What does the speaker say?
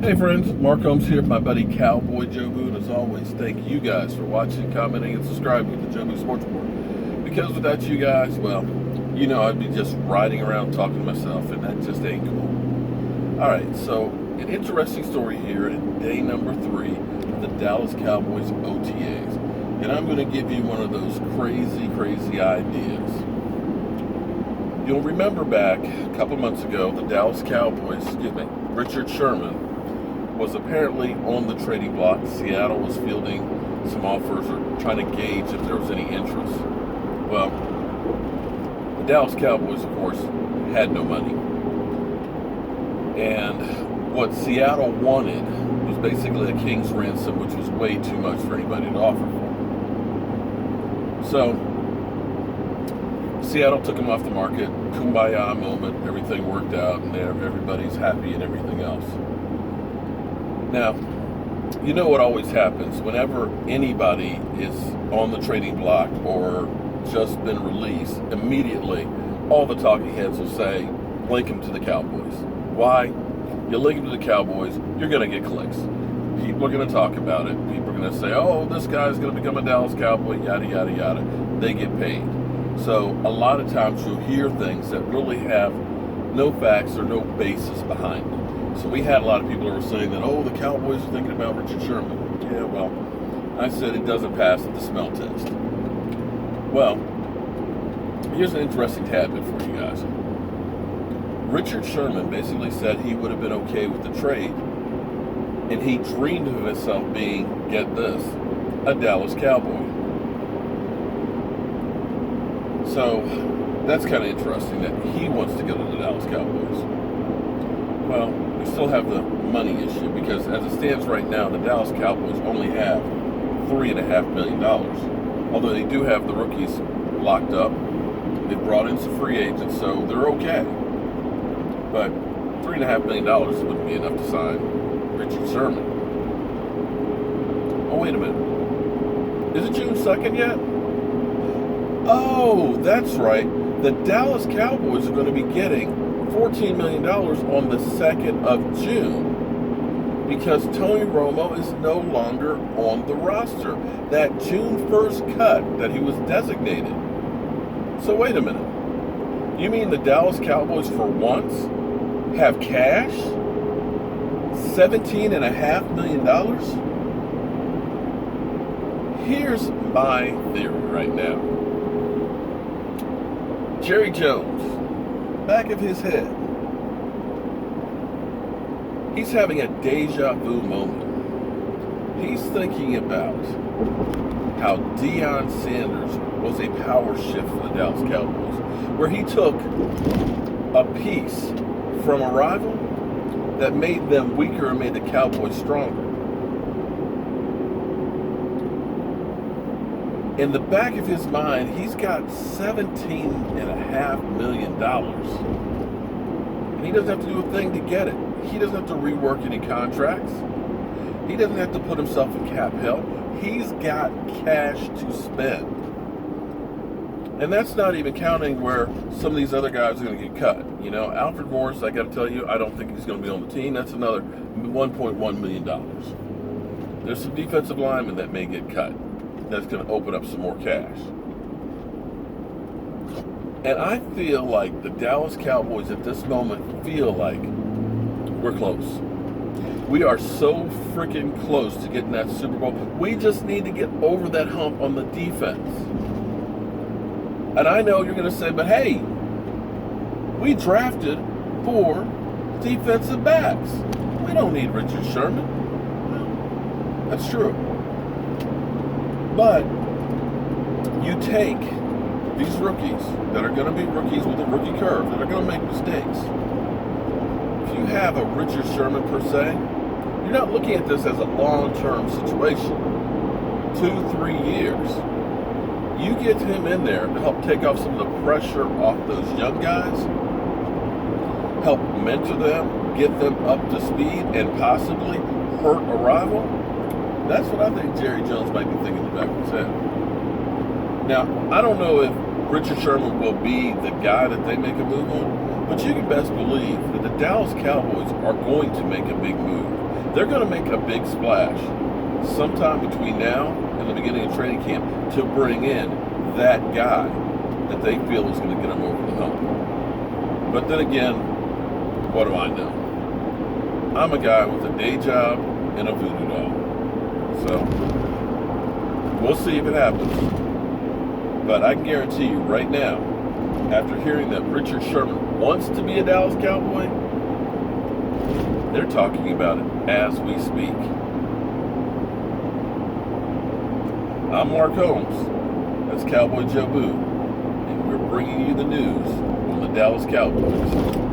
Hey friends, Mark Holmes here with my buddy Cowboy Jobu, and as always, thank you guys for watching, commenting, and subscribing to the Jobu Sports Report. Because without you guys, well, you know I'd be just riding around talking to myself, and that just ain't cool. Alright, so an interesting story here in day number 3 of the Dallas Cowboys OTAs. And I'm going to give you one of those crazy ideas. You'll remember back a couple months ago, the Dallas Cowboys, Richard Sherman, was apparently on the trading block. Seattle was fielding some offers or trying to gauge if there was any interest. Well, the Dallas Cowboys, of course, had no money. And what Seattle wanted was basically a king's ransom, which was way too much for anybody to offer for. So, Seattle took him off the market. Kumbaya moment. Everything worked out, and everybody's happy and everything else. Now, you know what always happens whenever anybody is on the trading block or just been released, immediately all the talking heads will say, link them to the Cowboys. Why? You link them to the Cowboys, you're going to get clicks. People are going to talk about it. People are going to say, oh, this guy's going to become a Dallas Cowboy, yada, yada, yada. They get paid. So a lot of times you'll hear things that really have no facts or no basis behind it. So we had a lot of people that were saying that, oh, the Cowboys are thinking about Richard Sherman. Yeah, well, I said it doesn't pass the smell test. Well, here's an interesting tidbit for you guys. Richard Sherman basically said he would have been okay with the trade, and he dreamed of himself being, get this, a Dallas Cowboy. So that's kind of interesting that he wants to go to the Dallas Cowboys. Well, we still have the money issue because as it stands right now, the Dallas Cowboys only have $3.5 million. Although they do have the rookies locked up. They've brought in some free agents, so they're okay. But $3.5 million wouldn't be enough to sign Richard Sherman. Oh, wait a minute. Is it June 2nd yet? Oh, that's right. The Dallas Cowboys are going to be getting $14 million on the 2nd of June because Tony Romo is no longer on the roster. That June 1st cut that he was designated. So wait a minute. You mean the Dallas Cowboys for once have cash? $17.5 million? Here's my theory right now. Jerry Jones, back of his head, he's having a deja vu moment. He's thinking about how Deion Sanders was a power shift for the Dallas Cowboys, where he took a piece from a rival that made them weaker and made the Cowboys stronger. In the back of his mind, he's got $17.5 million. And he doesn't have to do a thing to get it. He doesn't have to rework any contracts. He doesn't have to put himself in cap hell. He's got cash to spend. And that's not even counting where some of these other guys are going to get cut. You know, Alfred Morris, I got to tell you, I don't think he's going to be on the team. That's another $1.1 million. There's some defensive linemen that may get cut. That's going to open up some more cash. And I feel like the Dallas Cowboys at this moment feel like we're close. We are so freaking close to getting that Super Bowl. We just need to get over that hump on the defense. And I know you're going to say, but hey, we drafted 4 defensive backs. We don't need Richard Sherman. Well, that's true. But you take these rookies that are going to be rookies with a rookie curve, that are going to make mistakes. If you have a Richard Sherman per se, you're not looking at this as a long-term situation. 2-3 years. You get him in there to help take off some of the pressure off those young guys, help mentor them, get them up to speed, and possibly hurt a rival. That's what I think Jerry Jones might be thinking in the back of his head. Now, I don't know if Richard Sherman will be the guy that they make a move on, But you can best believe that the Dallas Cowboys are going to make a big move. They're going to make a big splash sometime between now and the beginning of training camp to bring in that guy that they feel is going to get them over the hump. But then again, what do I know? I'm a guy with a day job and a voodoo doll. So, we'll see if it happens. But I can guarantee you right now, after hearing that Richard Sherman wants to be a Dallas Cowboy, they're talking about it as we speak. I'm Mark Holmes. That's Cowboy Joe Boo. And we're bringing you the news on the Dallas Cowboys.